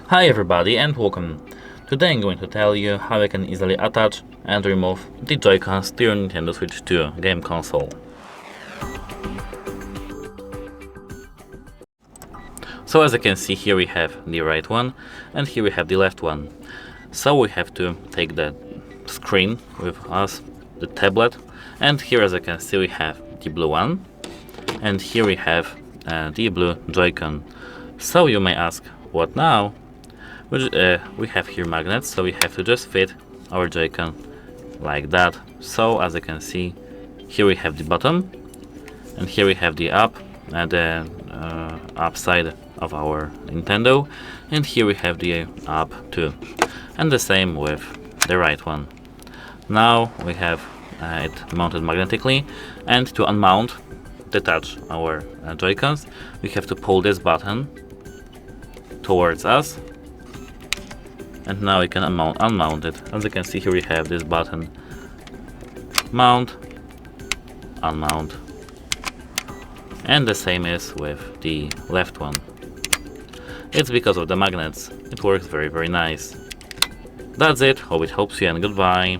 Hi everybody and welcome. Today I'm going to tell you how you can easily attach and remove the JoyCons to your Nintendo Switch 2 game console. So as you can see, here we have the right one and here we have the left one. So we have to take the screen with us, the tablet, and here as you can see we have the blue one and here we have the blue JoyCon. So you may ask, what now? We have here magnets, so we have to just fit our JoyCon like that. So as you can see, here we have the bottom and here we have the up and the up side of our Nintendo, and here we have the up too, and the same with the right one. Now we have it mounted magnetically, and to unmount, detach our JoyCons, we have to pull this button towards us, and now we can unmount it. As you can see, here we have this button, mount, unmount, and the same is with the left one. It's because of the magnets. It works very nice. That's it, hope it helps you and goodbye.